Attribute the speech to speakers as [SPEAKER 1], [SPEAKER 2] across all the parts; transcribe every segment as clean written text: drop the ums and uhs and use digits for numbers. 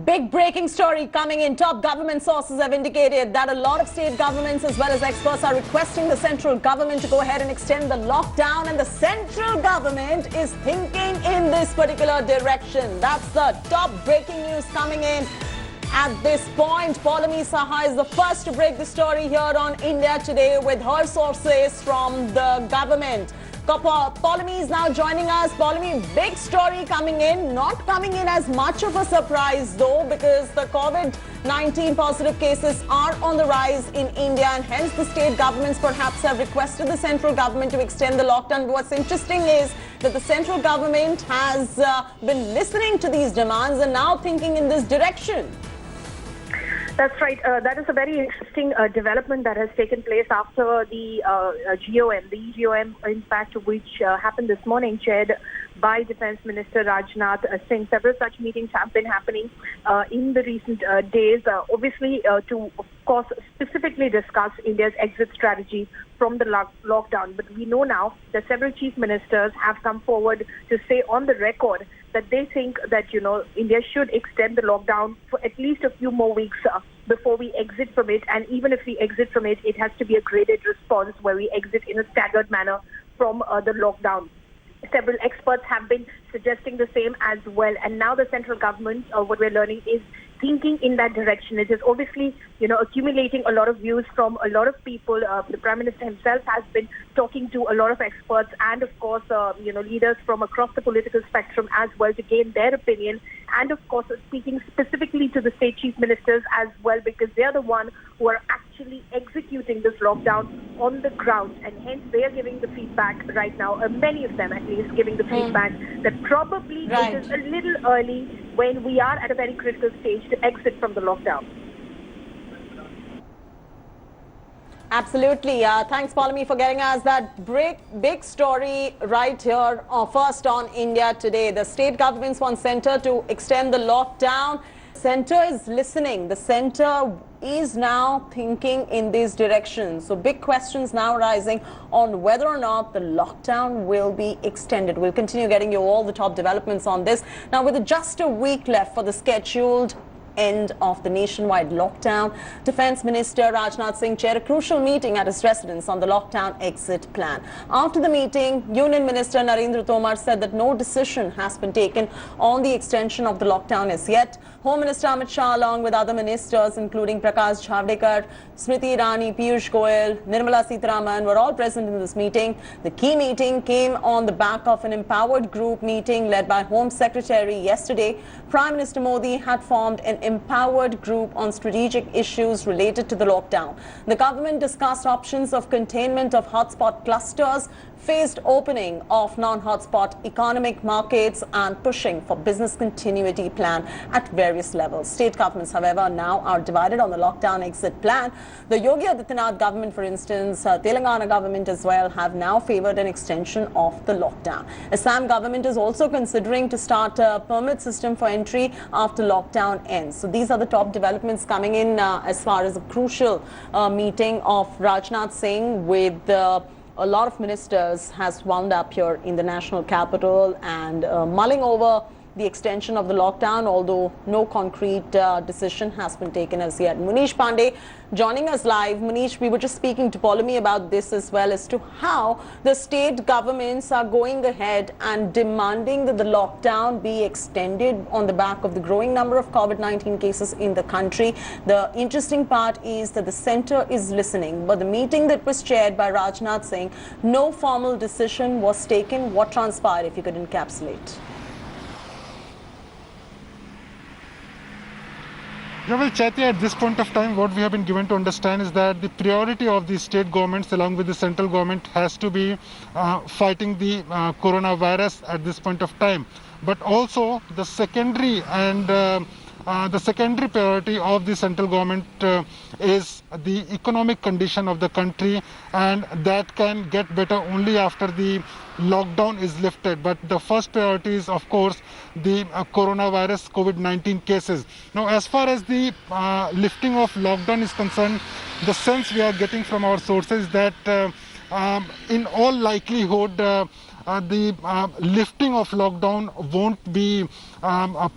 [SPEAKER 1] Big breaking story coming in. Top government sources have indicated that a lot of state governments as well as experts are requesting the central government to go ahead and extend the lockdown, and the central government is thinking in this particular direction. That's the top breaking news coming in at this point. Paulami Saha is the first to break the story here on India Today with her sources from the government. Paulami is now joining us. Paulami, big story coming in, not coming in as much of a surprise though, because the COVID-19 positive cases are on the rise in India, and hence the state governments perhaps have requested the central government to extend the lockdown. What's interesting is that the central government has been listening to these demands and now thinking in this direction.
[SPEAKER 2] That's right. That is a very interesting development that has taken place after the GOM, in fact, which happened this morning, chaired by Defence Minister Rajnath Singh. Several such meetings have been happening in the recent days, obviously to, of course, specifically discuss India's exit strategy from the lockdown. But we know now that several chief ministers have come forward to say on the record that they think that, India should extend the lockdown for at least a few more weeks before we exit from it. And even if we exit from it, it has to be a graded response where we exit in a staggered manner from the lockdown. Several experts have been suggesting the same as well. And now the central government, what we're learning, is thinking in that direction. It is obviously, accumulating a lot of views from a lot of people. The Prime Minister himself has been talking to a lot of experts and, of course, leaders from across the political spectrum as well to gain their opinion. And, of course, speaking specifically to the state chief ministers as well, because they're the ones who are actually executing this lockdown on the ground. And hence they are giving the feedback right now, many of them at least giving the feedback that probably it is a little early when we are at a very critical stage to exit from the lockdown.
[SPEAKER 1] Absolutely. Thanks, Paulami, for getting us that big story right here first on India Today. The state governments want centre to extend the lockdown. Centre is listening. The centre is now thinking in this direction. So big questions now rising on whether or not the lockdown will be extended. We'll continue getting you all the top developments on this. Now, with just a week left for the scheduled end of the nationwide lockdown, Defence Minister Rajnath Singh chaired a crucial meeting at his residence on the lockdown exit plan. After the meeting, Union Minister Narendra Tomar said that no decision has been taken on the extension of the lockdown as yet. Home Minister Amit Shah, along with other ministers including Prakash Javadekar, Smriti Irani, Piyush Goyal, Nirmala Sitharaman were all present in this meeting. The key meeting came on the back of an empowered group meeting led by Home Secretary yesterday. Prime Minister Modi had formed an empowered group on strategic issues related to the lockdown. The government discussed options of containment of hotspot clusters, phased opening of non-hotspot economic markets, and pushing for business continuity plan at various levels. State governments, however, now are divided on the lockdown exit plan. The Yogi Adityanath government, for instance, Telangana government as well, have now favoured an extension of the lockdown. Assam government is also considering to start a permit system for entry after lockdown ends. So these are the top developments coming in as far as a crucial meeting of Rajnath Singh with a lot of ministers has wound up here in the national capital and mulling over the extension of the lockdown, although no concrete decision has been taken as yet. Munish Pandey joining us live. Munish, we were just speaking to Paulami about this as well, as to how the state governments are going ahead and demanding that the lockdown be extended on the back of the growing number of COVID-19 cases in the country. The interesting part is that the centre is listening, but the meeting that was chaired by Rajnath Singh, no formal decision was taken. What transpired, if you could encapsulate?
[SPEAKER 3] Well, Chaitya, at this point of time, what we have been given to understand is that the priority of the state governments along with the central government has to be fighting the coronavirus at this point of time. But also the secondary priority of the central government is the economic condition of the country, and that can get better only after the lockdown is lifted. But the first priority is, of course, the coronavirus COVID-19 cases. Now, as far as the lifting of lockdown is concerned, the sense we are getting from our sources that in all likelihood the lifting of lockdown won't be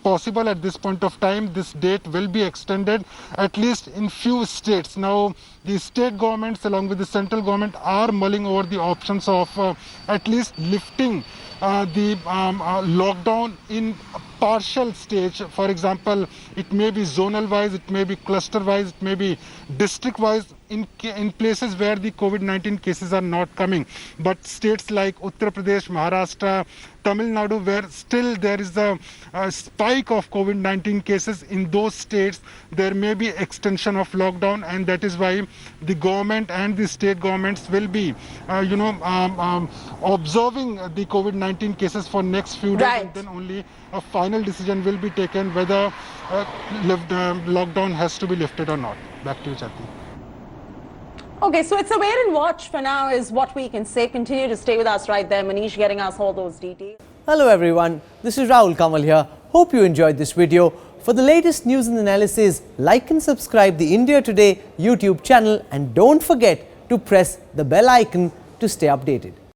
[SPEAKER 3] possible at this point of time. This date will be extended at least in few states. Now, the state governments along with the central government are mulling over the options of at least lifting the lockdown in a partial stage. For example, it may be zonal wise, it may be cluster wise, it may be district wise in places where the COVID-19 cases are not coming. But states like Uttar Pradesh, Maharashtra, Tamil Nadu, where still there is a spike of COVID-19 cases, in those states there may be extension of lockdown, and that is why the government and the state governments will be observing the COVID-19 cases for next few days,
[SPEAKER 1] Right.
[SPEAKER 3] and then only a final decision will be taken whether lockdown has to be lifted or not. Back to you, Chatti.
[SPEAKER 1] Okay, so it's a wait and watch for now is what we can say. Continue to stay with us right there. Manish getting us all those details.
[SPEAKER 4] Hello everyone, this is Rahul Kamal here. Hope you enjoyed this video. For the latest news and analysis, like and subscribe the India Today YouTube channel, and don't forget to press the bell icon to stay updated.